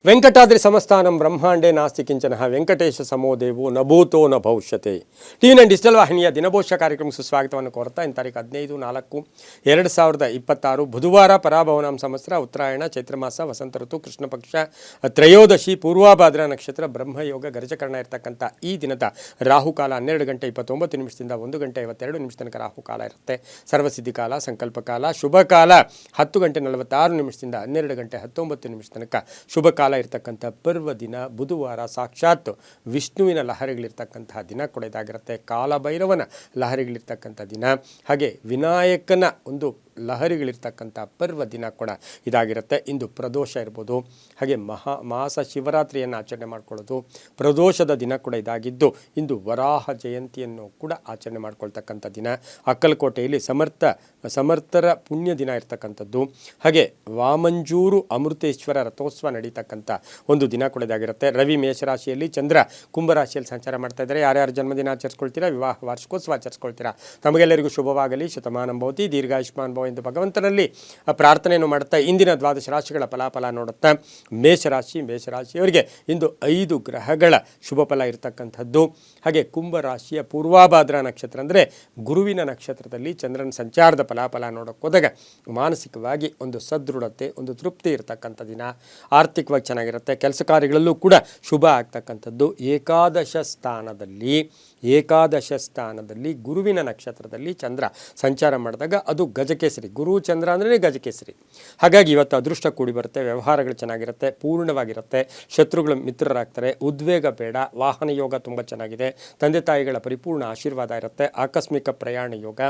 ವೆಂಕಟಾದ್ರಿ ಸಮಸ್ಥಾನಂ ಬ್ರಹ್ಮಾಂಡೇ ನಾಸ್ತಿ ಕಿಂಚನಃ ವೆಂಕಟೇಶ ಸಮೋ ದೇವೋ ನ ಭೂತೋ ನ ಭವಿಷ್ಯತೆ. ಟಿವಿ ನೈನ್ ಡಿಜಿಟಲ್ ವಾಹಿನಿಯ ದಿನಭೋಷ ಕಾರ್ಯಕ್ರಮ ಸುಸ್ವಾಗತವನ್ನು ಕೋರ್ತಾ ಇನ್ನು ತಾರೀಕು 15/4/2026 ಬುಧವಾರ ಪರಾಭವನಾಂ ಸಂವತ್ಸರ ಉತ್ತರಾಯಣ ಚೈತ್ರಮಾಸ ವಸಂತ ಋತು ಕೃಷ್ಣ ಪಕ್ಷ ತ್ರಯೋದಶಿ ಪೂರ್ವಾಭಾದ್ರ ನಕ್ಷತ್ರ ಬ್ರಹ್ಮಯೋಗ ಗಜಕರ್ಣ ಇರತಕ್ಕಂಥ ಈ ದಿನದ ರಾಹುಕಾಲ 12:29 1 ಗಂಟೆ 52 ತನಕ ರಾಹುಕಾಲ ಇರುತ್ತೆ. ಸರ್ವಸಿದ್ಧಿ ಕಾಲ, ಸಂಕಲ್ಪ ಕಾಲ, ಶುಭ ಕಾಲ 10:46 12:19 ತನಕ ಶುಭ ಕಾಲ ಇರ್ತಕ್ಕಂಥ ಪರ್ವ ದಿನ ಬುಧವಾರ. ಸಾಕ್ಷಾತ್ ವಿಷ್ಣುವಿನ ಲಹರಿಗಳಿರ್ತಕ್ಕಂತಹ ದಿನ ಕೂಡ ಇದಾಗಿರುತ್ತೆ. ಕಾಲಭೈರವನ ಲಹರಿಗಳಿರ್ತಕ್ಕಂಥ ದಿನ, ಹಾಗೆ ವಿನಾಯಕನ ಒಂದು ಲಹರಿಗಳಿರ್ತಕ್ಕಂಥ ಪರ್ವ ದಿನ ಕೂಡ ಇದಾಗಿರುತ್ತೆ. ಇಂದು ಪ್ರದೋಷ ಇರ್ಬೋದು, ಹಾಗೆ ಮಾಸ ಶಿವರಾತ್ರಿಯನ್ನು ಆಚರಣೆ ಮಾಡ್ಕೊಳ್ಳೋದು ಪ್ರದೋಷದ ದಿನ ಕೂಡ ಇದಾಗಿದ್ದು, ಇಂದು ವರಾಹ ಜಯಂತಿಯನ್ನು ಕೂಡ ಆಚರಣೆ ಮಾಡ್ಕೊಳ್ತಕ್ಕಂಥ ದಿನ. ಅಕ್ಕಲಕೋಟೆಯಲ್ಲಿ ಸಮರ್ಥರ ಪುಣ್ಯ ದಿನ ಇರ್ತಕ್ಕಂಥದ್ದು. ಹಾಗೆ ವಾಮಂಜೂರು ಅಮೃತೇಶ್ವರ ರಥೋತ್ಸವ ನಡೀತಕ್ಕಂಥ ಒಂದು ದಿನ ಕೂಡ ಇದಾಗಿರುತ್ತೆ. ರವಿ ಮೇಷರಾಶಿಯಲ್ಲಿ, ಚಂದ್ರ ಕುಂಭರಾಶಿಯಲ್ಲಿ ಸಂಚಾರ ಮಾಡ್ತಾ ಇದ್ದಾರೆ. ಯಾರ್ಯಾರು ಜನ್ಮದಿನ ಆಚರಿಸ್ಕೊಳ್ತೀರಾ, ವಿವಾಹ ವಾರ್ಷಿಕೋತ್ಸವ ಆಚರಿಸ್ಕೊಳ್ತೀರಾ, ತಮಗೆಲ್ಲರಿಗೂ ಶುಭವಾಗಲಿ, ಶತಮಾನಂ ಭವತಿ, ದೀರ್ಘಾಯುಷ್ಮಾನ್ ಭವ ಎಂದು ಭಗವಂತನಲ್ಲಿ ಪ್ರಾರ್ಥನೆಯನ್ನು ಮಾಡುತ್ತಾ ಇಂದಿನ ದ್ವಾದಶ ರಾಶಿಗಳ ಫಲಾಫಲ ನೋಡುತ್ತಾ ಮೇಷರಾಶಿಯವರಿಗೆ ಇಂದು 5 ಗ್ರಹಗಳ ಶುಭ ಫಲ ಇರತಕ್ಕಂಥದ್ದು. ಹಾಗೆ ಕುಂಭರಾಶಿಯ ಪೂರ್ವಾಭಾದ್ರ ನಕ್ಷತ್ರ ಅಂದರೆ ಗುರುವಿನ ನಕ್ಷತ್ರದಲ್ಲಿ ಚಂದ್ರನ ಸಂಚಾರದ ಫಲಾಫಲ ನೋಡೋಕೆ ಹೋದಾಗ ಮಾನಸಿಕವಾಗಿ ಒಂದು ಸದೃಢತೆ, ಒಂದು ತೃಪ್ತಿ ಇರತಕ್ಕಂಥ ದಿನ. ಆರ್ಥಿಕವಾಗಿ ಚೆನ್ನಾಗಿರುತ್ತೆ. ಕೆಲಸ ಕಾರ್ಯಗಳಲ್ಲೂ ಕೂಡ ಶುಭ ಆಗ್ತಕ್ಕಂಥದ್ದು. ಏಕಾದಶ ಸ್ಥಾನದಲ್ಲಿ ಗುರುವಿನ ನಕ್ಷತ್ರದಲ್ಲಿ ಚಂದ್ರ ಸಂಚಾರ ಮಾಡಿದಾಗ ಅದು ಗಜಕೇಸರಿ. ಗುರು ಚಂದ್ರ ಅಂದ್ರೆ ಗಜಕೇಸರಿ. ಹಾಗಾಗಿ ಇವತ್ತು ಅದೃಷ್ಟ ಕೂಡಿ ಬರುತ್ತೆ. ವ್ಯವಹಾರಗಳು ಚೆನ್ನಾಗಿರುತ್ತೆ, ಪೂರ್ಣವಾಗಿರುತ್ತೆ. ಶತ್ರುಗಳು ಮಿತ್ರರಾಗ್ತಾರೆ. ಉದ್ವೇಗ ಬೇಡ. ವಾಹನ ಯೋಗ ತುಂಬ ಚೆನ್ನಾಗಿದೆ. ತಂದೆ ತಾಯಿಗಳ ಪರಿಪೂರ್ಣ ಆಶೀರ್ವಾದ ಇರುತ್ತೆ. ಆಕಸ್ಮಿಕ ಪ್ರಯಾಣ ಯೋಗ,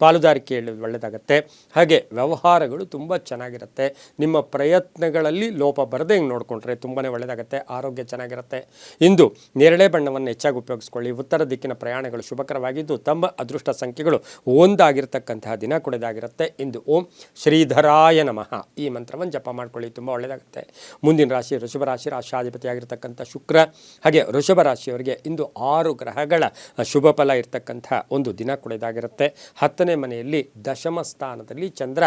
ಪಾಲುದಾರಿಕೆ ಒಳ್ಳೆಯದಾಗುತ್ತೆ. ಹಾಗೆ ವ್ಯವಹಾರಗಳು ತುಂಬ ಚೆನ್ನಾಗಿರುತ್ತೆ. ನಿಮ್ಮ ಪ್ರಯತ್ನಗಳಲ್ಲಿ ಲೋಪ ಬರದೇ ಹಿಂಗೆ ನೋಡಿಕೊಂಡ್ರೆ ತುಂಬಾ ಒಳ್ಳೆಯದಾಗುತ್ತೆ. ಆರೋಗ್ಯ ಚೆನ್ನಾಗಿರುತ್ತೆ. ಇಂದು ನೇರಳೆ ಬಣ್ಣವನ್ನು ಹೆಚ್ಚಾಗಿ ಉಪಯೋಗಿಸ್ಕೊಳ್ಳಿ. ಉತ್ತರ ದಿಕ್ಕಿನ ಪ್ರಯಾಣಗಳು ಶುಭಕರವಾಗಿದ್ದು ತಮ್ಮ ಅದೃಷ್ಟ ಸಂಖ್ಯೆಗಳು 1 ಆಗಿರತಕ್ಕಂತಹ ದಿನ ಕೂಡ ಇದಾಗಿರುತ್ತೆ. ಇಂದು ಓಂ ಶ್ರೀಧರಾಯ ನಮಃ ಈ ಮಂತ್ರವನ್ನು ಜಪ ಮಾಡ್ಕೊಳ್ಳಿ, ತುಂಬ ಒಳ್ಳೆಯದಾಗುತ್ತೆ. ಮುಂದಿನ ರಾಶಿ ವೃಷಭ ರಾಶಿ. ರಾಶಾಧಿಪತಿಯಾಗಿರ್ತಕ್ಕಂಥ ಶುಕ್ರ. ಹಾಗೆ ವೃಷಭ ರಾಶಿಯವರಿಗೆ ಇಂದು 6 ಗ್ರಹಗಳ ಶುಭ ಫಲ ಇರತಕ್ಕಂಥ ಒಂದು ದಿನ ಕೂಡ ಇದಾಗಿರುತ್ತೆ. 10ನೇ ಮನೆಯಲ್ಲಿ ದಶಮ ಸ್ಥಾನದಲ್ಲಿ ಚಂದ್ರ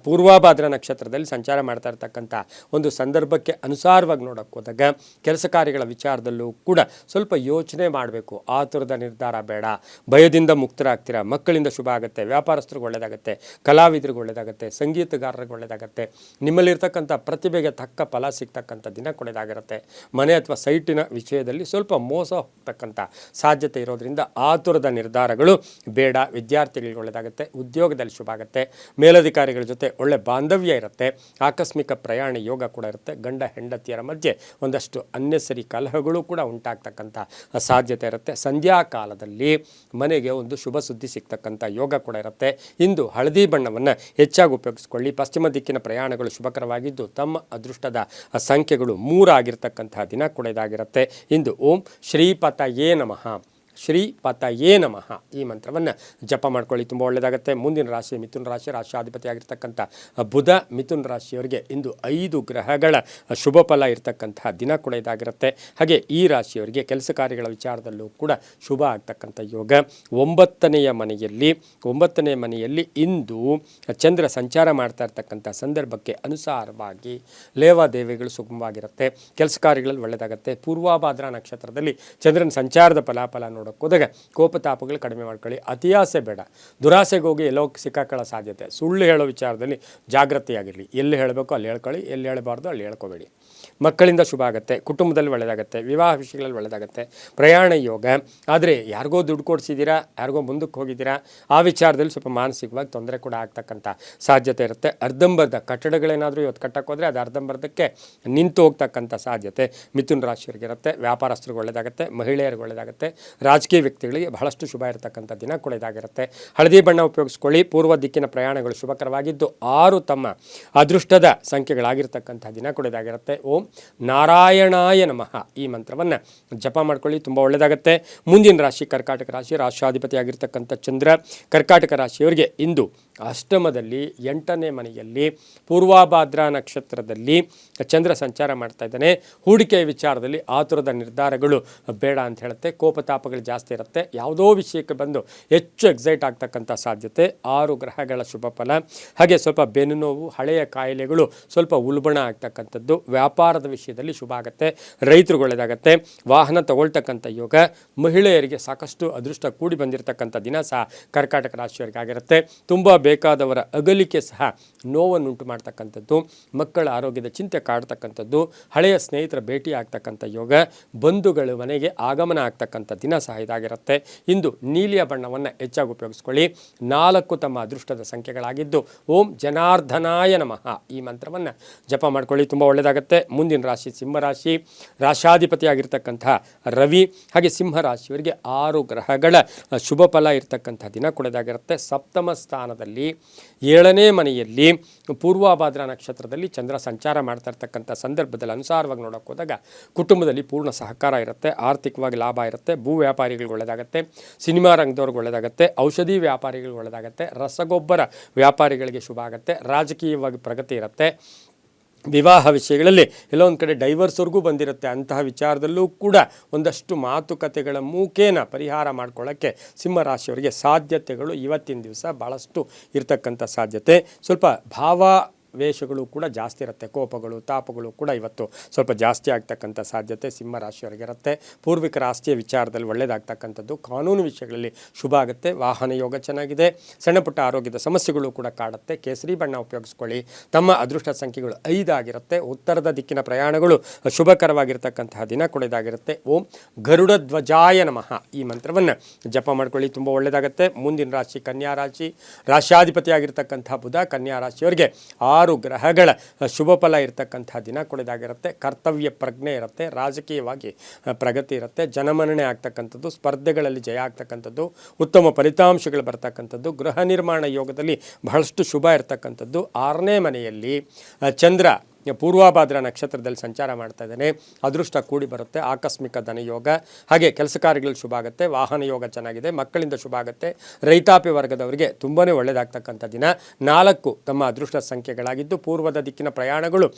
ಪೂರ್ವಾಭಾದ್ರ ನಕ್ಷತ್ರದಲ್ಲಿ ಸಂಚಾರ ಮಾಡ್ತಾ ಇರ್ತಕ್ಕಂಥ ಒಂದು ಸಂದರ್ಭಕ್ಕೆ ಅನುಸಾರವಾಗಿ ನೋಡೋಕೆ ಹೋದಾಗ ಕೆಲಸ ಕಾರ್ಯಗಳ ವಿಚಾರದಲ್ಲೂ ಕೂಡ ಸ್ವಲ್ಪ ಯೋಚನೆ ಮಾಡಬೇಕು. ಆತುರದ ನಿರ್ಧಾರ ಬೇಡ. ಭಯದಿಂದ ಮುಕ್ತರಾಗ್ತೀರಾ. ಮಕ್ಕಳಿಂದ ಶುಭ ಆಗುತ್ತೆ. ವ್ಯಾಪಾರಸ್ಥರಿಗೆ ಒಳ್ಳೆಯದಾಗುತ್ತೆ. ಕಲಾವಿದರಿಗೆ ಒಳ್ಳೆಯದಾಗುತ್ತೆ. ಸಂಗೀತಗಾರರಿಗೆ ಒಳ್ಳೆಯದಾಗುತ್ತೆ. ನಿಮ್ಮಲ್ಲಿರ್ತಕ್ಕಂಥ ಪ್ರತಿಭೆಗೆ ತಕ್ಕ ಫಲ ಸಿಗ್ತಕ್ಕಂಥ ದಿನ ಕೂಡ ಇದಾಗಿರುತ್ತೆ. ಮನೆ ಅಥವಾ ಸೈಟಿನ ವಿಷಯದಲ್ಲಿ ಸ್ವಲ್ಪ ಮೋಸ ಹೋಗ್ತಕ್ಕಂಥ ಸಾಧ್ಯತೆ ಇರೋದ್ರಿಂದ ಆತುರದ ನಿರ್ಧಾರಗಳು ಬೇಡ. ವಿದ್ಯಾರ್ಥಿಗಳಿಗೆ ಒಳ್ಳೆಯದಾಗುತ್ತೆ. ಉದ್ಯೋಗದಲ್ಲಿ ಶುಭ ಆಗುತ್ತೆ. ಮೇಲಧಿಕಾರಿಗಳ ಜೊತೆ ಒಳ್ಳೆ ಬಾಂಧವ್ಯ ಇರುತ್ತೆ. ಆಕಸ್ಮಿಕ ಪ್ರಯಾಣ ಯೋಗ ಕೂಡ ಇರುತ್ತೆ. ಗಂಡ ಹೆಂಡತಿಯರ ಮಧ್ಯೆ ಒಂದಷ್ಟು ಅನ್ನೆಸರಿ ಕಲಹಗಳು ಕೂಡ ಉಂಟಾಗ್ತಕ್ಕಂಥ ಸಾಧ್ಯತೆ ಇರುತ್ತೆ. ಸಂಧ್ಯಾ ಕಾಲದಲ್ಲಿ ಮನೆಗೆ ಒಂದು ಶುಭ ಸುದ್ದಿ ಸಿಗ್ತಕ್ಕಂಥ ಯೋಗ ಕೂಡ ಇರುತ್ತೆ. ಇಂದು ಹಳದಿ ಬಣ್ಣವನ್ನು ಹೆಚ್ಚಾಗಿ ಉಪಯೋಗಿಸಿಕೊಳ್ಳಿ. ಪಶ್ಚಿಮ ದಿಕ್ಕಿನ ಪ್ರಯಾಣಗಳು ಶುಭಕರವಾಗಿದ್ದು ತಮ್ಮ ಅದೃಷ್ಟದ ಸಂಖ್ಯೆಗಳು 3 ಆಗಿರ್ತಕ್ಕಂತಹ ದಿನ ಕೂಡ ಇದಾಗಿರುತ್ತೆ. ಇಂದು ಓಂ ಶ್ರೀಪತಯೇ ನಮಃ ಈ ಮಂತ್ರವನ್ನು ಜಪ ಮಾಡ್ಕೊಳ್ಳಿ, ತುಂಬ ಒಳ್ಳೆಯದಾಗುತ್ತೆ. ಮುಂದಿನ ರಾಶಿ ಮಿಥುನ ರಾಶಿ. ರಾಶಾಧಿಪತಿಯಾಗಿರ್ತಕ್ಕಂಥ ಬುಧ ಮಿಥುನ ರಾಶಿಯವರಿಗೆ ಇಂದು 5 ಗ್ರಹಗಳ ಶುಭ ಫಲ ಇರತಕ್ಕಂತಹ ದಿನ ಕೂಡ ಇದಾಗಿರುತ್ತೆ. ಹಾಗೆ ಈ ರಾಶಿಯವರಿಗೆ ಕೆಲಸ ಕಾರ್ಯಗಳ ವಿಚಾರದಲ್ಲೂ ಕೂಡ ಶುಭ ಆಗ್ತಕ್ಕಂಥ ಯೋಗ. 9ನೇ ಮನೆಯಲ್ಲಿ ಇಂದು ಚಂದ್ರ ಸಂಚಾರ ಮಾಡ್ತಾ ಇರ್ತಕ್ಕಂಥ ಸಂದರ್ಭಕ್ಕೆ ಅನುಸಾರವಾಗಿ ಲೇವಾದೇವಿಗಳು ಸುಗಮವಾಗಿರುತ್ತೆ. ಕೆಲಸ ಕಾರ್ಯಗಳಲ್ಲಿ ಒಳ್ಳೆಯದಾಗುತ್ತೆ. ಪೂರ್ವಾಭಾದ್ರ ನಕ್ಷತ್ರದಲ್ಲಿ ಚಂದ್ರನ ಸಂಚಾರದ ಫಲಾಫಲ ಹೋದಾಗ ಕೋಪತಾಪಗಳು ಕಡಿಮೆ ಮಾಡ್ಕೊಳ್ಳಿ. ಅತಿಯಾಸೆ ಬೇಡ. ದುರಾಸೆಗೆ ಹೋಗಿ ಎಲ್ಲೋ ಸಿಕ್ಕಾಕೊಳ್ಳೋ ಸಾಧ್ಯತೆ. ಸುಳ್ಳು ಹೇಳೋ ವಿಚಾರದಲ್ಲಿ ಜಾಗೃತಿಯಾಗಿರಲಿ. ಎಲ್ಲಿ ಹೇಳಬೇಕು ಅಲ್ಲಿ ಹೇಳ್ಕೊಳ್ಳಿ, ಎಲ್ಲಿ ಹೇಳಬಾರ್ದು ಅಲ್ಲಿ ಹೇಳ್ಕೋಬೇಡಿ. ಮಕ್ಕಳಿಂದ ಶುಭ ಆಗುತ್ತೆ. ಕುಟುಂಬದಲ್ಲಿ ಒಳ್ಳೆಯದಾಗುತ್ತೆ. ವಿವಾಹ ವಿಷಯಗಳಲ್ಲಿ ಒಳ್ಳೆಯದಾಗುತ್ತೆ. ಪ್ರಯಾಣ ಯೋಗ. ಆದರೆ ಯಾರಿಗೋ ದುಡ್ಡು ಕೊಡಿಸಿದ್ದೀರಾ, ಯಾರಿಗೋ ಮುಂದಕ್ಕೆ ಹೋಗಿದ್ದೀರಾ, ಆ ವಿಚಾರದಲ್ಲಿ ಸ್ವಲ್ಪ ಮಾನಸಿಕವಾಗಿ ತೊಂದರೆ ಕೂಡ ಆಗ್ತಕ್ಕಂಥ ಸಾಧ್ಯತೆ ಇರುತ್ತೆ. ಅರ್ಧಂಬರ್ಧ ಕಟ್ಟಡಗಳೇನಾದರೂ ಇವತ್ತು ಕಟ್ಟಕ್ಕೆ ಹೋದರೆ ಅದು ಅರ್ಧಂಬರ್ಧಕ್ಕೆ ನಿಂತು ಹೋಗ್ತಕ್ಕಂಥ ಸಾಧ್ಯತೆ ಮಿಥುನ ರಾಶಿಯವರಿಗೆ ಇರುತ್ತೆ. ವ್ಯಾಪಾರಸ್ಥರಿಗೆ ಒಳ್ಳೆಯದಾಗುತ್ತೆ. ಮಹಿಳೆಯರಿಗೆ ಒಳ್ಳೆಯದಾಗುತ್ತೆ. ರಾಜಕೀಯ ವ್ಯಕ್ತಿಗಳಿಗೆ ಬಹಳಷ್ಟು ಶುಭ ಇರತಕ್ಕಂಥ ದಿನ ಕೂಡ ಇದಾಗಿರುತ್ತೆ. ಹಳದಿ ಬಣ್ಣ ಉಪಯೋಗಿಸ್ಕೊಳ್ಳಿ. ಪೂರ್ವ ದಿಕ್ಕಿನ ಪ್ರಯಾಣಗಳು ಶುಭಕರವಾಗಿದ್ದು 6 ತಮ್ಮ ಅದೃಷ್ಟದ ಸಂಖ್ಯೆಗಳಾಗಿರ್ತಕ್ಕಂಥ ದಿನ ಕೂಡ ಇದಾಗಿರುತ್ತೆ. ಓಂ ನಾರಾಯಣಾಯ ನಮಃ ಈ ಮಂತ್ರವನ್ನು ಜಪ ಮಾಡ್ಕೊಳ್ಳಿ, ತುಂಬ ಒಳ್ಳೆಯದಾಗುತ್ತೆ. ಮುಂದಿನ ರಾಶಿ ಕರ್ಕಾಟಕ ರಾಶಿ. ರಾಷ್ಟ್ರಾಧಿಪತಿಯಾಗಿರ್ತಕ್ಕಂಥ ಚಂದ್ರ ಕರ್ಕಾಟಕ ರಾಶಿಯವರಿಗೆ ಇಂದು ಅಷ್ಟಮದಲ್ಲಿ 8ನೇ ಮನೆಯಲ್ಲಿ ಪೂರ್ವಾಭಾದ್ರ ನಕ್ಷತ್ರದಲ್ಲಿ ಚಂದ್ರ ಸಂಚಾರ ಮಾಡ್ತಾ ಇದ್ದಾನೆ. ಹೂಡಿಕೆಯ ವಿಚಾರದಲ್ಲಿ ಆತುರದ ನಿರ್ಧಾರಗಳು ಬೇಡ ಅಂತ ಹೇಳುತ್ತೆ. ಕೋಪತಾಪಗಳು ಜಾಸ್ತಿ ಇರುತ್ತೆ. ಯಾವುದೋ ವಿಷಯಕ್ಕೆ ಬಂದು ಹೆಚ್ಚು ಎಕ್ಸೈಟ್ ಆಗ್ತಕ್ಕಂಥ ಸಾಧ್ಯತೆ. 6 ಗ್ರಹಗಳ ಶುಭ ಫಲ. ಹಾಗೆ ಸ್ವಲ್ಪ ಬೆನ್ನು ನೋವು, ಹಳೆಯ ಕಾಯಿಲೆಗಳು ಸ್ವಲ್ಪ ಉಲ್ಬಣ ಆಗ್ತಕ್ಕಂಥದ್ದು. ವ್ಯಾಪಾರದ ವಿಷಯದಲ್ಲಿ ಶುಭ ಆಗುತ್ತೆ. ರೈತರಿಗೆ ಒಳ್ಳೆಯದಾಗತ್ತೆ. ವಾಹನ ತಗೊಳ್ತಕ್ಕಂಥ ಯೋಗ. ಮಹಿಳೆಯರಿಗೆ ಸಾಕಷ್ಟು ಅದೃಷ್ಟ ಕೂಡಿ ಬಂದಿರತಕ್ಕಂಥ ದಿನ ಸಹ ಕರ್ಕಾಟಕ ರಾಶಿಯವರಿಗೆ ಆಗಿರುತ್ತೆ. ತುಂಬ ಬೇಕಾದವರ ಅಗಲಿಕೆ ಸಹ ನೋವನ್ನುಂಟು ಮಾಡ್ತಕ್ಕಂಥದ್ದು. ಮಕ್ಕಳ ಆರೋಗ್ಯದ ಚಿಂತೆ ಕಾಡ್ತಕ್ಕಂಥದ್ದು. ಹಳೆಯ ಸ್ನೇಹಿತರ ಭೇಟಿ ಆಗ್ತಕ್ಕಂಥ ಯೋಗ. ಬಂಧುಗಳು ಮನೆಗೆ ಆಗಮನ ಆಗ್ತಕ್ಕಂಥ ದಿನ ಸಹ ಇದಾಗಿರುತ್ತೆ. ಇಂದು ನೀಲಿಯ ಬಣ್ಣವನ್ನು ಹೆಚ್ಚಾಗಿ ಉಪಯೋಗಿಸ್ಕೊಳ್ಳಿ. 4 ತಮ್ಮ ಅದೃಷ್ಟದ ಸಂಖ್ಯೆಗಳಾಗಿದ್ದು ಓಂ ಜನಾರ್ದನಾಯ ನಮಃ ಈ ಮಂತ್ರವನ್ನು ಜಪ ಮಾಡ್ಕೊಳ್ಳಿ. ತುಂಬ ಒಳ್ಳೆಯದಾಗುತ್ತೆ. ಮುಂದಿನ ರಾಶಿ ಸಿಂಹರಾಶಿ. ರಾಶಾಧಿಪತಿಯಾಗಿರ್ತಕ್ಕಂಥ ರವಿ. ಹಾಗೆ ಸಿಂಹರಾಶಿಯವರಿಗೆ 6 ಗ್ರಹಗಳ ಶುಭ ಫಲ ಇರತಕ್ಕಂಥ ದಿನ ಕೊಡೋದಾಗಿರುತ್ತೆ. ಸಪ್ತಮ ಸ್ಥಾನದಲ್ಲಿ 7ನೇ ಮನೆಯಲ್ಲಿ ಪೂರ್ವಾಭಾದ್ರ ನಕ್ಷತ್ರದಲ್ಲಿ ಚಂದ್ರ ಸಂಚಾರ ಮಾಡ್ತಾ ಇರ್ತಕ್ಕಂಥ ಸಂದರ್ಭದಲ್ಲಿ ಅನುಸಾರವಾಗಿ ನೋಡೋಕೆ ಹೋದಾಗ ಕುಟುಂಬದಲ್ಲಿ ಪೂರ್ಣ ಸಹಕಾರ ಇರುತ್ತೆ. ಆರ್ಥಿಕವಾಗಿ ಲಾಭ ಇರುತ್ತೆ. ಭೂ ವ್ಯಾಪಾರಿಗಳಿಗೆ ಒಳ್ಳೆಯದಾಗುತ್ತೆ. ಸಿನಿಮಾ ರಂಗದವ್ರಿಗೆ ಒಳ್ಳೆಯದಾಗುತ್ತೆ. ಔಷಧಿ ವ್ಯಾಪಾರಿಗಳಿಗೆ ಒಳ್ಳೆಯದಾಗುತ್ತೆ. ರಸಗೊಬ್ಬರ ವ್ಯಾಪಾರಿಗಳಿಗೆ ಶುಭ ಆಗುತ್ತೆ. ರಾಜಕೀಯವಾಗಿ ಪ್ರಗತಿ ಇರುತ್ತೆ. ವಿವಾಹ ವಿಷಯಗಳಲ್ಲಿ ಎಲ್ಲೊಂದು ಕಡೆ ಡೈವರ್ಸ್ವರೆಗೂ ಬಂದಿರುತ್ತೆ. ಅಂತಹ ವಿಚಾರದಲ್ಲೂ ಕೂಡ ಒಂದಷ್ಟು ಮಾತುಕತೆಗಳ ಮೂಕೇನ ಪರಿಹಾರ ಮಾಡ್ಕೊಳ್ಳೋಕ್ಕೆ ಸಿಂಹರಾಶಿಯವರಿಗೆ ಸಾಧ್ಯತೆಗಳು ಇವತ್ತಿನ ದಿವಸ ಭಾಳಷ್ಟು ಇರತಕ್ಕಂಥ ಸಾಧ್ಯತೆ. ಸ್ವಲ್ಪ ವೇಷಗಳು ಕೂಡ ಜಾಸ್ತಿ ಇರುತ್ತೆ. ಕೋಪಗಳು ತಾಪಗಳು ಕೂಡ ಇವತ್ತು ಸ್ವಲ್ಪ ಜಾಸ್ತಿ ಆಗ್ತಕ್ಕಂಥ ಸಾಧ್ಯತೆ ಸಿಂಹರಾಶಿಯವರಿಗೆ ಇರುತ್ತೆ. ಪೂರ್ವಿಕರ ಆಸ್ತಿಯ ವಿಚಾರದಲ್ಲಿ ಒಳ್ಳೆಯದಾಗ್ತಕ್ಕಂಥದ್ದು. ಕಾನೂನು ವಿಷಯಗಳಲ್ಲಿ ಶುಭ ಆಗುತ್ತೆ. ವಾಹನ ಯೋಗ ಚೆನ್ನಾಗಿದೆ. ಸಣ್ಣ ಪುಟ್ಟ ಆರೋಗ್ಯದ ಸಮಸ್ಯೆಗಳು ಕೂಡ ಕಾಡುತ್ತೆ. ಕೇಸರಿ ಬಣ್ಣ ಉಪಯೋಗಿಸ್ಕೊಳ್ಳಿ. ತಮ್ಮ ಅದೃಷ್ಟ ಸಂಖ್ಯೆಗಳು 5 ಆಗಿರುತ್ತೆ. ಉತ್ತರದ ದಿಕ್ಕಿನ ಪ್ರಯಾಣಗಳು ಶುಭಕರವಾಗಿರ್ತಕ್ಕಂತಹ ದಿನ ಕೊಡೋದಾಗಿರುತ್ತೆ. ಓಂ ಗರುಡ ಧ್ವಜಾಯ ನಮಃ ಈ ಮಂತ್ರವನ್ನು ಜಪ ಮಾಡ್ಕೊಳ್ಳಿ. ತುಂಬ ಒಳ್ಳೆಯದಾಗುತ್ತೆ. ಮುಂದಿನ ರಾಶಿ ಕನ್ಯಾ ರಾಶಿ. ರಾಶಾಧಿಪತಿಯಾಗಿರ್ತಕ್ಕಂಥ ಬುಧ ಕನ್ಯಾ ರಾಶಿಯವರಿಗೆ 6 ಗ್ರಹಗಳ ಶುಭ ಫಲ ಇರತಕ್ಕಂಥ ದಿನ ಕೊಡೋದಾಗಿರುತ್ತೆ. ಕರ್ತವ್ಯ ಪ್ರಜ್ಞೆ ಇರುತ್ತೆ. ರಾಜಕೀಯವಾಗಿ ಪ್ರಗತಿ ಇರುತ್ತೆ. ಜನಮನ್ನಣೆ ಆಗ್ತಕ್ಕಂಥದ್ದು. ಸ್ಪರ್ಧೆಗಳಲ್ಲಿ ಜಯ ಆಗ್ತಕ್ಕಂಥದ್ದು. ಉತ್ತಮ ಫಲಿತಾಂಶಗಳು ಬರ್ತಕ್ಕಂಥದ್ದು. ಗೃಹ ನಿರ್ಮಾಣ ಯೋಗದಲ್ಲಿ ಬಹಳಷ್ಟು ಶುಭ ಇರತಕ್ಕಂಥದ್ದು. 6ನೇ ಮನೆಯಲ್ಲಿ ಚಂದ್ರ ಪೂರ್ವಾಭಾದ್ರ ನಕ್ಷತ್ರದಲ್ಲಿ ಸಂಚಾರ ಮಾಡ್ತಾ ಇದ್ದಾನೆ. ಅದೃಷ್ಟ ಕೂಡಿ ಬರುತ್ತೆ. ಆಕಸ್ಮಿಕ ಧನಯೋಗ. ಹಾಗೆ ಕೆಲಸ ಕಾರ್ಯಗಳಲ್ಲಿ ಶುಭ ಆಗುತ್ತೆ. ವಾಹನ ಯೋಗ ಚೆನ್ನಾಗಿದೆ. ಮಕ್ಕಳಿಂದ ಶುಭ ಆಗುತ್ತೆ. ರೈತಾಪಿ ವರ್ಗದವರಿಗೆ ತುಂಬಾ ಒಳ್ಳೆಯದಾಗ್ತಕ್ಕಂಥ ದಿನ. 4 ತಮ್ಮ ಅದೃಷ್ಟ ಸಂಖ್ಯೆಗಳಾಗಿದ್ದು ಪೂರ್ವದ ದಿಕ್ಕಿನ ಪ್ರಯಾಣಗಳು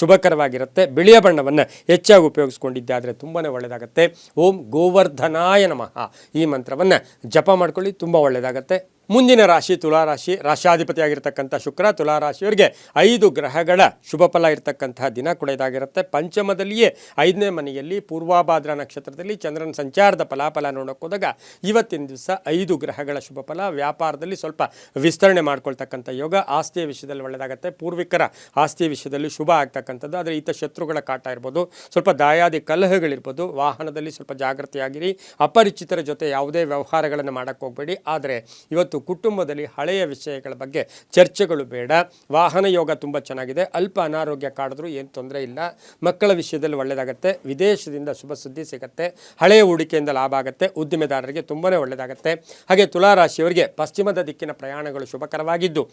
ಶುಭಕರವಾಗಿರುತ್ತೆ. ಬಿಳಿಯ ಬಣ್ಣವನ್ನು ಹೆಚ್ಚಾಗಿ ಉಪಯೋಗಿಸ್ಕೊಂಡಿದ್ದಾದರೆ ತುಂಬಾ ಒಳ್ಳೆಯದಾಗುತ್ತೆ. ಓಂ ಗೋವರ್ಧನಾಯ ನಮಃ ಈ ಮಂತ್ರವನ್ನು ಜಪ ಮಾಡ್ಕೊಳ್ಳಿ. ತುಂಬ ಒಳ್ಳೆಯದಾಗುತ್ತೆ. ಮುಂದಿನ ರಾಶಿ ತುಲಾರಾಶಿ. ರಾಶಾಧಿಪತಿಯಾಗಿರ್ತಕ್ಕಂಥ ಶುಕ್ರ ತುಲಾರಾಶಿಯವರಿಗೆ 5 ಗ್ರಹಗಳ ಶುಭ ಫಲ ಇರತಕ್ಕಂತಹ ದಿನ ಕೂಡ ಇದಾಗಿರುತ್ತೆ. ಪಂಚಮದಲ್ಲಿಯೇ 5ನೇ ಮನೆಯಲ್ಲಿ ಪೂರ್ವಾಭಾದ್ರ ನಕ್ಷತ್ರದಲ್ಲಿ ಚಂದ್ರನ ಸಂಚಾರದ ಫಲಾಫಲ ನೋಡೋಕೆ ಹೋದಾಗ ಇವತ್ತಿನ ದಿವಸ 5 ಗ್ರಹಗಳ ಶುಭ ಫಲ. ವ್ಯಾಪಾರದಲ್ಲಿ ಸ್ವಲ್ಪ ವಿಸ್ತರಣೆ ಮಾಡ್ಕೊಳ್ತಕ್ಕಂಥ ಯೋಗ. ಆಸ್ತಿಯ ವಿಷಯದಲ್ಲಿ ಒಳ್ಳೆಯದಾಗುತ್ತೆ. ಪೂರ್ವಿಕರ ಆಸ್ತಿಯ ವಿಷಯದಲ್ಲಿ ಶುಭ ಆಗ್ತಕ್ಕಂಥದ್ದು. ಆದರೆ ಈತ ಶತ್ರುಗಳ ಕಾಟ ಇರ್ಬೋದು. ಸ್ವಲ್ಪ ದಾಯಾದಿ ಕಲಹಗಳಿರ್ಬೋದು. ವಾಹನದಲ್ಲಿ ಸ್ವಲ್ಪ ಜಾಗೃತಿಯಾಗಿರಿ. ಅಪರಿಚಿತರ ಜೊತೆ ಯಾವುದೇ ವ್ಯವಹಾರಗಳನ್ನು ಮಾಡೋಕ್ಕೆ ಹೋಗಬೇಡಿ. ಆದರೆ ಇವತ್ತು ಕುಟುಂಬದಲ್ಲಿ ಹಳೆಯ ವಿಷಯಗಳ ಬಗ್ಗೆ ಚರ್ಚೆಗಳು ಬೇಡ. ವಾಹನ ಯೋಗ ತುಂಬ ಚೆನ್ನಾಗಿದೆ. ಅಲ್ಪ ಅನಾರೋಗ್ಯ ಕಾಡಿದ್ರೂ ಏನು ತೊಂದರೆ ಇಲ್ಲ. ಮಕ್ಕಳ ವಿಷಯದಲ್ಲಿ ಒಳ್ಳೆಯದಾಗುತ್ತೆ. ವಿದೇಶದಿಂದ ಶುಭ ಸುದ್ದಿ ಸಿಗುತ್ತೆ. ಹಳೆಯ ಹೂಡಿಕೆಯಿಂದ ಲಾಭ ಆಗುತ್ತೆ. ಉದ್ದಿಮೆದಾರರಿಗೆ ತುಂಬಾ ಒಳ್ಳೆಯದಾಗುತ್ತೆ. ಹಾಗೆ ತುಲಾರಾಶಿಯವರಿಗೆ ಪಶ್ಚಿಮದ ದಿಕ್ಕಿನ ಪ್ರಯಾಣಗಳು ಶುಭಕರವಾಗಿದ್ದು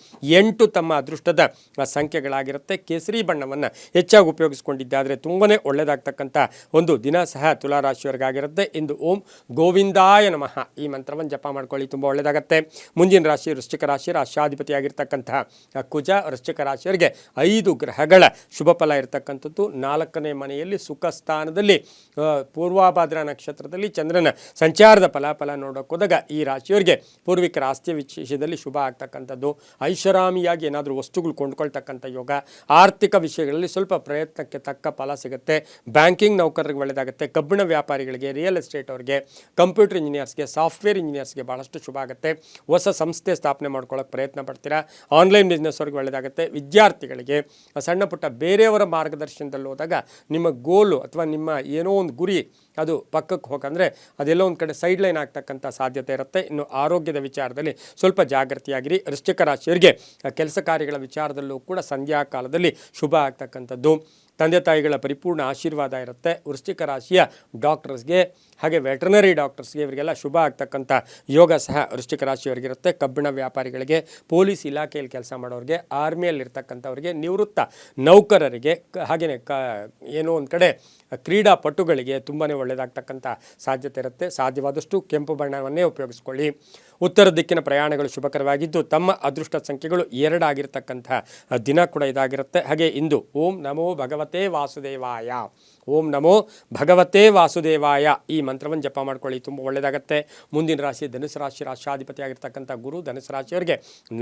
8 ತಮ್ಮ ಅದೃಷ್ಟದ ಸಂಖ್ಯೆಗಳಾಗಿರುತ್ತೆ. ಕೇಸರಿ ಬಣ್ಣವನ್ನು ಹೆಚ್ಚಾಗಿ ಉಪಯೋಗಿಸ್ಕೊಂಡಿದ್ದಾದರೆ ತುಂಬಾ ಒಳ್ಳೆಯದಾಗ್ತಕ್ಕಂಥ ಒಂದು ದಿನ ಸಹ ತುಲಾರಾಶಿಯವರಿಗಾಗಿರುತ್ತೆ. ಇಂದು ಓಂ ಗೋವಿಂದಾಯ ನಮಃ ಈ ಮಂತ್ರವನ್ನು ಜಪ ಮಾಡ್ಕೊಳ್ಳಿ. ತುಂಬ ಒಳ್ಳೆಯದಾಗುತ್ತೆ. ಮುಂದಿನ ರಾಶಿ ವೃಶ್ಚಿಕ ರಾಶಿ. ರಾಶಾಧಿಪತಿಯಾಗಿರ್ತಕ್ಕಂತಹ ಕುಜ ವೃಶ್ಚಿಕ ರಾಶಿಯವರಿಗೆ 5 ಗ್ರಹಗಳ ಶುಭ ಫಲ ಇರತಕ್ಕಂಥದ್ದು. 4ನೇ ಮನೆಯಲ್ಲಿ ಸುಖ ಸ್ಥಾನದಲ್ಲಿ ಪೂರ್ವಾಭಾದ್ರ ನಕ್ಷತ್ರದಲ್ಲಿ ಚಂದ್ರನ ಸಂಚಾರದ ಫಲಾಫಲ ನೋಡೋಕೆ ಹೋದಾಗ ಈ ರಾಶಿಯವರಿಗೆ ಪೂರ್ವಿಕರ ಆಸ್ತಿಯ ವಿಷಯದಲ್ಲಿ ಶುಭ ಆಗ್ತಕ್ಕಂಥದ್ದು. ಐಷಾರಾಮಿಯಾಗಿ ಏನಾದರೂ ವಸ್ತುಗಳು ಕೊಂಡ್ಕೊಳ್ತಕ್ಕಂಥ ಯೋಗ. ಆರ್ಥಿಕ ವಿಷಯಗಳಲ್ಲಿ ಸ್ವಲ್ಪ ಪ್ರಯತ್ನಕ್ಕೆ ತಕ್ಕ ಫಲ ಸಿಗುತ್ತೆ. ಬ್ಯಾಂಕಿಂಗ್ ನೌಕರರಿಗೆ ಒಳ್ಳೆಯದಾಗುತ್ತೆ. ಕಬ್ಬಿಣ ವ್ಯಾಪಾರಿಗಳಿಗೆ, ರಿಯಲ್ ಎಸ್ಟೇಟ್ ಅವರಿಗೆ, ಕಂಪ್ಯೂಟರ್ ಇಂಜಿನಿಯರ್ಸ್ಗೆ, ಸಾಫ್ಟ್ವೇರ್ ಇಂಜಿನಿಯರ್ಸ್ಗೆ ಭಾಳಷ್ಟು ಶುಭ ಆಗುತ್ತೆ. ಹೊಸ ಸಂಸ್ಥೆ ಸ್ಥಾಪನೆ ಮಾಡ್ಕೊಳ್ಳೋಕೆ ಪ್ರಯತ್ನ ಪಡ್ತೀರಾ. ಆನ್ಲೈನ್ ಬಿಸ್ನೆಸ್ ಅವ್ರಿಗೆ ಒಳ್ಳೆಯದಾಗುತ್ತೆ. ವಿದ್ಯಾರ್ಥಿಗಳಿಗೆ ಸಣ್ಣ ಪುಟ್ಟ ಬೇರೆಯವರ ಮಾರ್ಗದರ್ಶನದಲ್ಲಿ ಹೋದಾಗ ನಿಮ್ಮ ಗೋಲು ಅಥವಾ ನಿಮ್ಮ ಏನೋ ಒಂದು ಗುರಿ ಅದು ಪಕ್ಕಕ್ಕೆ ಹೋಗಂದರೆ ಅದೆಲ್ಲೋ ಒಂದು ಕಡೆ ಸೈಡ್ ಲೈನ್ ಆಗ್ತಕ್ಕಂಥ ಸಾಧ್ಯತೆ ಇರುತ್ತೆ. ಇನ್ನು ಆರೋಗ್ಯದ ವಿಚಾರದಲ್ಲಿ ಸ್ವಲ್ಪ ಜಾಗೃತಿಯಾಗಿರಿ. ವೃಶ್ಚಿಕ ರಾಶಿಯವರಿಗೆ ಕೆಲಸ ಕಾರ್ಯಗಳ ವಿಚಾರದಲ್ಲೂ ಕೂಡ ಸಂಧ್ಯಾ ಕಾಲದಲ್ಲಿ ಶುಭ ಆಗ್ತಕ್ಕಂಥದ್ದು. ತಂದೆ ತಾಯಿಗಳ ಪರಿಪೂರ್ಣ ಆಶೀರ್ವಾದ ಇರುತ್ತೆ. ವೃಶ್ಚಿಕ ರಾಶಿಯ ಡಾಕ್ಟರ್ಸ್ಗೆ ಹಾಗೆ ವೆಟರ್ನರಿ ಡಾಕ್ಟರ್ಸ್ಗೆ ಇವರಿಗೆಲ್ಲ ಶುಭ ಆಗ್ತಕ್ಕಂಥ ಯೋಗ ಸಹ ವೃಶ್ಚಿಕ ರಾಶಿಯವರಿಗಿರುತ್ತೆ. ಕಬ್ಬಿಣ ವ್ಯಾಪಾರಿಗಳಿಗೆ, ಪೊಲೀಸ್ ಇಲಾಖೆಯಲ್ಲಿ ಕೆಲಸ ಮಾಡೋರಿಗೆ, ಆರ್ಮಿಯಲ್ಲಿರ್ತಕ್ಕಂಥವ್ರಿಗೆ, ನಿವೃತ್ತ ನೌಕರರಿಗೆ, ಹಾಗೆಯೇ ಏನೋ ಒಂದು ಕಡೆ ಕ್ರೀಡಾಪಟುಗಳಿಗೆ ತುಂಬಾ ಒಳ್ಳೆಯದಾಗ್ತಕ್ಕಂಥ ಸಾಧ್ಯತೆ ಇರುತ್ತೆ. ಸಾಧ್ಯವಾದಷ್ಟು ಕೆಂಪು ಬಣ್ಣವನ್ನೇ ಉಪಯೋಗಿಸ್ಕೊಳ್ಳಿ. ಉತ್ತರ ದಿಕ್ಕಿನ ಪ್ರಯಾಣಗಳು ಶುಭಕರವಾಗಿದ್ದು ತಮ್ಮ ಅದೃಷ್ಟ ಸಂಖ್ಯೆಗಳು 2 ಆಗಿರತಕ್ಕಂಥ ದಿನ ಕೂಡ ಇದಾಗಿರುತ್ತೆ. ಹಾಗೆ ಇಂದು ಓಂ ನಮೋ ಭಗವತೆ ವಾಸುದೇವಾಯ, ಓಂ ನಮೋ ಭಗವತೆ ವಾಸುದೇವಾಯ ಈ ಮಂತ್ರವನ್ನು ಜಪ ಮಾಡ್ಕೊಳ್ಳಿ, ತುಂಬ ಒಳ್ಳೆಯದಾಗತ್ತೆ. ಮುಂದಿನ ರಾಶಿ ಧನುಸು ರಾಶಿ, ರಾಶಾಧಿಪತಿ ಆಗಿರ್ತಕ್ಕಂಥ ಗುರು. ಧನುಸು ರಾಶಿಯವರಿಗೆ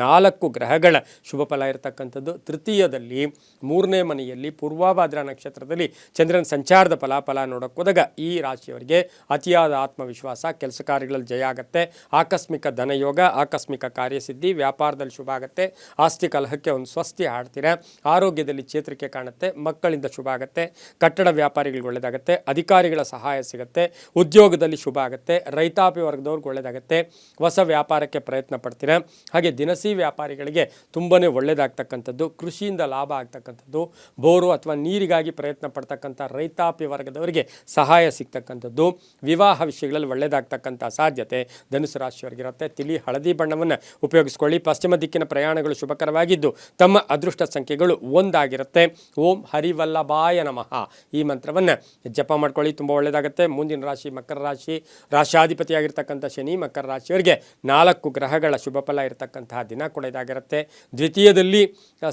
4 ಗ್ರಹಗಳ ಶುಭ ಫಲ ಇರತಕ್ಕಂಥದ್ದು. ತೃತೀಯದಲ್ಲಿ 3ನೇ ಮನೆಯಲ್ಲಿ ಪೂರ್ವಭಾದ್ರ ನಕ್ಷತ್ರದಲ್ಲಿ ಚಂದ್ರನ ಸಂಚಾರದ ಫಲಾಫಲ ನೋಡೋಕೆ ಹೋದಾಗ ಈ ರಾಶಿಯವರಿಗೆ ಅತಿಯಾದ ಆತ್ಮವಿಶ್ವಾಸ, ಕೆಲಸ ಕಾರ್ಯಗಳಲ್ಲಿ ಜಯ ಆಗುತ್ತೆ. ಆಕಸ್ಮಿಕ ಧನಯೋಗ, ಆಕಸ್ಮಿಕ ಕಾರ್ಯಸಿದ್ಧಿ, ವ್ಯಾಪಾರದಲ್ಲಿ ಶುಭ ಆಗುತ್ತೆ. ಆಸ್ತಿ ಕಲಹಕ್ಕೆ ಒಂದು ಸ್ವಸ್ತಿ ಹಾಡ್ತೀರಾ. ಆರೋಗ್ಯದಲ್ಲಿ ಚೇತರಿಕೆ ಕಾಣುತ್ತೆ. ಮಕ್ಕಳಿಂದ ಶುಭ ಆಗುತ್ತೆ. ಕಟ್ಟಡ ವ್ಯಾಪಾರಿಗಳಿಗೆ ಒಳ್ಳೆಯದಾಗುತ್ತೆ. ಅಧಿಕಾರಿಗಳ ಸಹಾಯ ಸಿಗುತ್ತೆ. ಉದ್ಯೋಗದಲ್ಲಿ ಶುಭ ಆಗುತ್ತೆ. ರೈತಾಪಿ ವರ್ಗದವ್ರಿಗೆ ಒಳ್ಳೆಯದಾಗುತ್ತೆ. ಹೊಸ ವ್ಯಾಪಾರಕ್ಕೆ ಪ್ರಯತ್ನ ಪಡ್ತೀರಾ. ಹಾಗೆ ದಿನಸಿ ವ್ಯಾಪಾರಿಗಳಿಗೆ ತುಂಬಾ ಒಳ್ಳೆಯದಾಗ್ತಕ್ಕಂಥದ್ದು. ಕೃಷಿಯಿಂದ ಲಾಭ ಆಗ್ತಕ್ಕಂಥದ್ದು. ಬೋರು ಅಥವಾ ನೀರಿಗಾಗಿ ಪ್ರಯತ್ನ ಪಡ್ತಕ್ಕಂಥ ರೈತಾಪಿ ವರ್ಗದವರಿಗೆ ಸಹಾಯ ಸಿಗ್ತಕ್ಕಂಥದ್ದು. ವಿವಾಹ ವಿಷಯಗಳಲ್ಲಿ ಒಳ್ಳೆಯದಾಗ್ತಕ್ಕಂಥ ಸಾಧ್ಯತೆ ಧನುಸು ರಾಶಿಯವರಿಗಿರುತ್ತೆ. ತಿಳಿ ಹಳದಿ ಬಣ್ಣವನ್ನು ಉಪಯೋಗಿಸ್ಕೊಳ್ಳಿ. ಪಶ್ಚಿಮ ದಿಕ್ಕಿನ ಪ್ರಯಾಣಗಳು ಶುಭಕರವಾಗಿದ್ದು ತಮ್ಮ ಅದೃಷ್ಟ ಸಂಖ್ಯೆಗಳು 1 ಆಗಿರುತ್ತೆ. ಓಂ ಹರಿವಲ್ಲಭಾಯ ನಮಃ ಈ ಮಂತ್ರವನ್ನು ಜಪ ಮಾಡ್ಕೊಳ್ಳಿ, ತುಂಬ ಒಳ್ಳೆಯದಾಗುತ್ತೆ. ಮುಂದಿನ ರಾಶಿ ಮಕರ ರಾಶಿ, ರಾಶಾಧಿಪತಿಯಾಗಿರ್ತಕ್ಕಂಥ ಶನಿ. ಮಕರ ರಾಶಿಯವರಿಗೆ 4 ಗ್ರಹಗಳ ಶುಭ ಫಲ ಇರತಕ್ಕಂತಹ ದಿನ ಕೂಡ ಇದಾಗಿರುತ್ತೆ. ದ್ವಿತೀಯದಲ್ಲಿ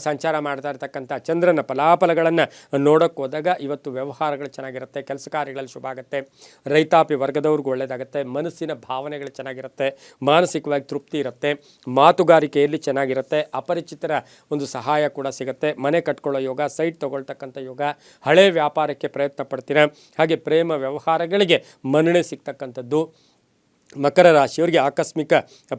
ಸಂಚಾರ ಮಾಡ್ತಾ ಇರ್ತಕ್ಕಂಥ ಚಂದ್ರನ ಫಲಾಫಲಗಳನ್ನು ನೋಡೋಕೆ ಹೋದಾಗ ಇವತ್ತು ವ್ಯವಹಾರಗಳು ಚೆನ್ನಾಗಿರುತ್ತೆ. ಕೆಲಸ ಕಾರ್ಯಗಳಲ್ಲಿ ಶುಭ ಆಗುತ್ತೆ. ರೈತಾಪಿ ವರ್ಗದವ್ರಿಗೂ ಒಳ್ಳೆಯದಾಗುತ್ತೆ. ಮನಸ್ಸಿನ ಭಾವನೆಗಳು ಚೆನ್ನಾಗಿರುತ್ತೆ. ಮಾನಸಿಕವಾಗಿ ತೃಪ್ತಿ ಇರುತ್ತೆ. ಮಾತುಗಾರಿಕೆಯಲ್ಲಿ ಚೆನ್ನಾಗಿರುತ್ತೆ. ಅಪರಿಚಿತರ ಒಂದು ಸಹಾಯ ಕೂಡ ಸಿಗುತ್ತೆ. ಮನೆ ಕಟ್ಕೊಳ್ಳೋ ಯೋಗ, ಸೈಟ್ ತೊಗೊಳ್ತಕ್ಕಂಥ ಯೋಗ, ಹಳೆ ವ್ಯಾಪಾರಕ್ಕೆ ಪ್ರಯತ್ನ ಪಡ್ತೀರಾ. ಹಾಗೆ ಪ್ರೇಮ ವ್ಯವಹಾರಗಳಿಗೆ ಮನ್ನಣೆ ಸಿಗ್ತಕ್ಕಂಥದ್ದು. ಮಕರ ರಾಶಿಯವರಿಗೆ ಆಕಸ್ಮಿಕ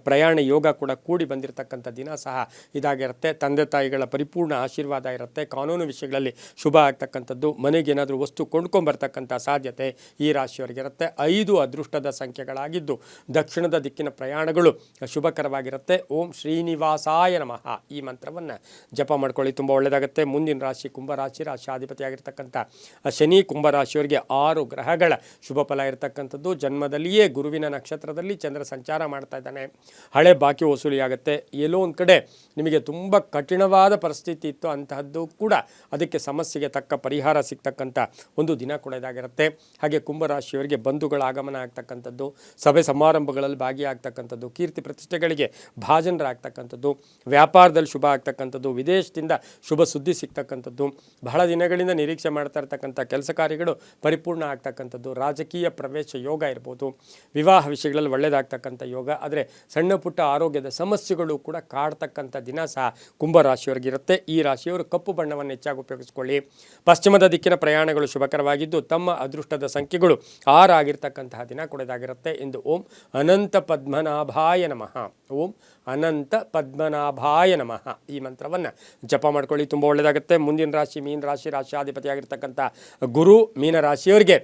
ಪ್ರಯಾಣ ಯೋಗ ಕೂಡ ಕೂಡಿ ಬಂದಿರತಕ್ಕಂಥ ದಿನ ಸಹ ಇದಾಗಿರುತ್ತೆ. ತಂದೆ ತಾಯಿಗಳ ಪರಿಪೂರ್ಣ ಆಶೀರ್ವಾದ ಇರುತ್ತೆ. ಕಾನೂನು ವಿಷಯಗಳಲ್ಲಿ ಶುಭ ಆಗ್ತಕ್ಕಂಥದ್ದು. ಮನೆಗೇನಾದರೂ ವಸ್ತು ಕೊಂಡ್ಕೊಂಬರ್ತಕ್ಕಂಥ ಸಾಧ್ಯತೆ ಈ ರಾಶಿಯವರಿಗಿರುತ್ತೆ. 5 ಅದೃಷ್ಟದ ಸಂಖ್ಯೆಗಳಾಗಿದ್ದು ದಕ್ಷಿಣದ ದಿಕ್ಕಿನ ಪ್ರಯಾಣಗಳು ಶುಭಕರವಾಗಿರುತ್ತೆ. ಓಂ ಶ್ರೀನಿವಾಸಾಯ ನಮಃ ಈ ಮಂತ್ರವನ್ನು ಜಪ ಮಾಡ್ಕೊಳ್ಳಿ, ತುಂಬ ಒಳ್ಳೆಯದಾಗುತ್ತೆ. ಮುಂದಿನ ರಾಶಿ ಕುಂಭರಾಶಿ, ರಾಶಾಧಿಪತಿಯಾಗಿರ್ತಕ್ಕಂಥ ಶನಿ. ಕುಂಭರಾಶಿಯವರಿಗೆ 6 ಗ್ರಹಗಳ ಶುಭ ಫಲ ಇರತಕ್ಕಂಥದ್ದು. ಜನ್ಮದಲ್ಲಿಯೇ ಗುರುವಿನ ನಕ್ಷತ್ರ ಚಂದ್ರ ಸಂಚಾರ ಮಾಡ್ತಾ ಇದ್ದಾನೆ. ಹಳೆ ಬಾಕಿ ವಸೂಲಿಯಾಗುತ್ತೆ. ಎಲ್ಲೋ ಒಂದು ಕಡೆ ನಿಮಗೆ ತುಂಬ ಕಠಿಣವಾದ ಪರಿಸ್ಥಿತಿ ಇತ್ತು, ಅಂತಹದ್ದು ಕೂಡ ಅದಕ್ಕೆ ಸಮಸ್ಯೆಗೆ ತಕ್ಕ ಪರಿಹಾರ ಸಿಗ್ತಕ್ಕಂಥ ಒಂದು ದಿನ ಕೂಡ ಇದಾಗಿರುತ್ತೆ. ಹಾಗೆ ಕುಂಭರಾಶಿಯವರಿಗೆ ಬಂಧುಗಳ ಆಗಮನ ಆಗ್ತಕ್ಕಂಥದ್ದು, ಸಭೆ ಸಮಾರಂಭಗಳಲ್ಲಿ ಭಾಗಿಯಾಗ್ತಕ್ಕಂಥದ್ದು, ಕೀರ್ತಿ ಪ್ರತಿಷ್ಠೆಗಳಿಗೆ ಭಾಜನರಾಗ್ತಕ್ಕಂಥದ್ದು, ವ್ಯಾಪಾರದಲ್ಲಿ ಶುಭ ಆಗ್ತಕ್ಕಂಥದ್ದು, ವಿದೇಶದಿಂದ ಶುಭ ಸುದ್ದಿ ಸಿಗ್ತಕ್ಕಂಥದ್ದು, ಬಹಳ ದಿನಗಳಿಂದ ನಿರೀಕ್ಷೆ ಮಾಡ್ತಾ ಇರ್ತಕ್ಕಂಥ ಕೆಲಸ ಕಾರ್ಯಗಳು ಪರಿಪೂರ್ಣ ಆಗ್ತಕ್ಕಂಥದ್ದು, ರಾಜಕೀಯ ಪ್ರವೇಶ ಯೋಗ ಇರ್ಬೋದು, ವಿವಾಹ ವಿಷಯಗಳಲ್ಲಿ ಒಳ್ಳೆಯದಾಗ್ತಕ್ಕಂಥ ಯೋಗ. ಆದರೆ ಸಣ್ಣ ಪುಟ್ಟ ಆರೋಗ್ಯದ ಸಮಸ್ಯೆಗಳು ಕೂಡ ಕಾಡ್ತಕ್ಕಂಥ ದಿನ ಸಹ ಕುಂಭರಾಶಿಯವರಿಗಿರುತ್ತೆ. ಈ ರಾಶಿಯವರು ಕಪ್ಪು ಬಣ್ಣವನ್ನು ಹೆಚ್ಚಾಗಿ ಉಪಯೋಗಿಸ್ಕೊಳ್ಳಿ. ಪಶ್ಚಿಮದ ದಿಕ್ಕಿನ ಪ್ರಯಾಣಗಳು ಶುಭಕರವಾಗಿದ್ದು ತಮ್ಮ ಅದೃಷ್ಟದ ಸಂಖ್ಯೆಗಳು 6 ಆಗಿರ್ತಕ್ಕಂತಹ ದಿನ ಕೂಡ ಇದಾಗಿರುತ್ತೆ. ಇಂದು ಓಂ ಅನಂತ ಪದ್ಮನಾಭಾಯ ನಮಃ, ಓಂ ಅನಂತ ಪದ್ಮನಾಭಾಯ ನಮಃ ಈ ಮಂತ್ರವನ್ನು ಜಪ ಮಾಡ್ಕೊಳ್ಳಿ, ತುಂಬ ಒಳ್ಳೆಯದಾಗುತ್ತೆ. ಮುಂದಿನ ರಾಶಿ ಮೀನ ರಾಶಿ, ರಾಶಿಯಾಧಿಪತಿಯಾಗಿರ್ತಕ್ಕಂಥ ಗುರು. ಮೀನ ರಾಶಿಯವರಿಗೆ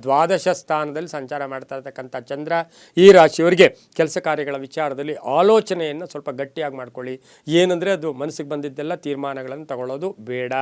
12ಶ ಸ್ಥಾನದಲ್ಲಿ ಸಂಚಾರ ಮಾಡ್ತಾ ಇರ್ತಕ್ಕಂಥ ಚಂದ್ರ. ಈ ರಾಶಿಯವರಿಗೆ ಕೆಲಸ ಕಾರ್ಯಗಳ ವಿಚಾರದಲ್ಲಿ ಆಲೋಚನೆಯನ್ನು ಸ್ವಲ್ಪ ಗಟ್ಟಿಯಾಗಿ ಮಾಡ್ಕೊಳ್ಳಿ. ಏನಂದರೆ ಅದು ಮನಸ್ಸಿಗೆ ಬಂದಿದ್ದೆಲ್ಲ ತೀರ್ಮಾನಗಳನ್ನು ತಗೊಳ್ಳೋದು ಬೇಡ.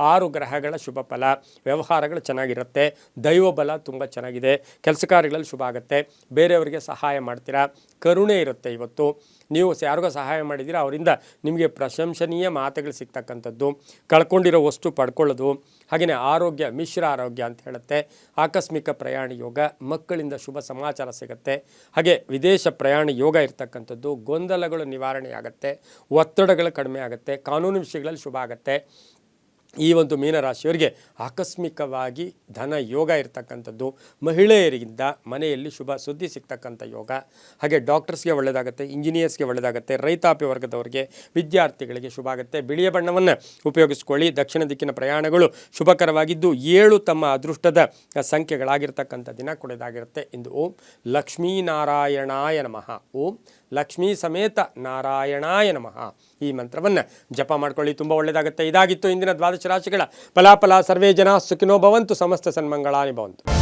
6 ಗ್ರಹಗಳ ಶುಭ ಫಲ, ವ್ಯವಹಾರಗಳು ಚೆನ್ನಾಗಿರುತ್ತೆ. ದೈವ ಬಲ ತುಂಬ ಚೆನ್ನಾಗಿದೆ. ಕೆಲಸ ಕಾರ್ಯಗಳಲ್ಲಿ ಶುಭ ಆಗುತ್ತೆ. ಬೇರೆಯವರಿಗೆ ಸಹಾಯ ಮಾಡ್ತೀರಾ. ಕರುಣೆ ಇರುತ್ತೆ. ಇವತ್ತು ನೀವು ಯಾರಿಗೋ ಸಹಾಯ ಮಾಡಿದ್ದೀರಾ, ಅವರಿಂದ ನಿಮಗೆ ಪ್ರಶಂಸನೀಯ ಮಾತುಗಳು ಸಿಗ್ತಕ್ಕಂಥದ್ದು. ಕಳ್ಕೊಂಡಿರೋ ವಸ್ತು ಪಡ್ಕೊಳ್ಳೋದು. ಹಾಗೆಯೇ ಆರೋಗ್ಯ ಮಿಶ್ರ ಆರೋಗ್ಯ ಅಂತ ಹೇಳುತ್ತೆ. ಆಕಸ್ಮಿಕ ಪ್ರಯಾಣ ಯೋಗ, ಮಕ್ಕಳಿಂದ ಶುಭ ಸಮಾಚಾರ ಸಿಗುತ್ತೆ. ಹಾಗೆ ವಿದೇಶ ಪ್ರಯಾಣ ಯೋಗ ಇರ್ತಕ್ಕಂಥದ್ದು. ಗೊಂದಲಗಳು ನಿವಾರಣೆ ಆಗುತ್ತೆ. ಒತ್ತಡಗಳು ಕಡಿಮೆ ಆಗುತ್ತೆ. ಕಾನೂನು ವಿಷಯಗಳಲ್ಲಿ ಶುಭ ಆಗುತ್ತೆ. ಈ ಒಂದು ಮೀನರಾಶಿಯವರಿಗೆ ಆಕಸ್ಮಿಕವಾಗಿ ಧನ ಯೋಗ ಇರ್ತಕ್ಕಂಥದ್ದು. ಮಹಿಳೆಯರಿಂದ ಮನೆಯಲ್ಲಿ ಶುಭ ಸುದ್ದಿ ಸಿಗ್ತಕ್ಕಂಥ ಯೋಗ. ಹಾಗೆ ಡಾಕ್ಟರ್ಸ್ಗೆ ಒಳ್ಳೆಯದಾಗುತ್ತೆ, ಇಂಜಿನಿಯರ್ಸ್ಗೆ ಒಳ್ಳೆಯದಾಗುತ್ತೆ, ರೈತಾಪಿ ವರ್ಗದವರಿಗೆ, ವಿದ್ಯಾರ್ಥಿಗಳಿಗೆ ಶುಭ ಆಗುತ್ತೆ. ಬಿಳಿಯ ಬಣ್ಣವನ್ನು ಉಪಯೋಗಿಸ್ಕೊಳ್ಳಿ. ದಕ್ಷಿಣ ದಿಕ್ಕಿನ ಪ್ರಯಾಣಗಳು ಶುಭಕರವಾಗಿದ್ದು 7 ತಮ್ಮ ಅದೃಷ್ಟದ ಸಂಖ್ಯೆಗಳಾಗಿರ್ತಕ್ಕಂಥ ದಿನ ಕೂಡ ಇದಾಗಿರುತ್ತೆ. ಇಂದು ಓಂ ಲಕ್ಷ್ಮೀನಾರಾಯಣಾಯ ನಮಃ, ಓಂ ಲಕ್ಷ್ಮೀ ಸಮೇತ ನಾರಾಯಣಾಯ ನಮಃ ಈ ಮಂತ್ರವನ್ನು ಜಪ ಮಾಡ್ಕೊಳ್ಳಿ, ತುಂಬ ಒಳ್ಳೆಯದಾಗುತ್ತೆ. ಇದಾಗಿತ್ತು ಇಂದಿನ 12 ರಾಶಿಗಳ ಫಲಾಫಲ. ಸರ್ವೇ ಜನ ಸುಖಿನೋ ಭವಂತು, ಸಮಸ್ತ ಸನ್ಮಂಗಳಾನಿ ಭವಂತು.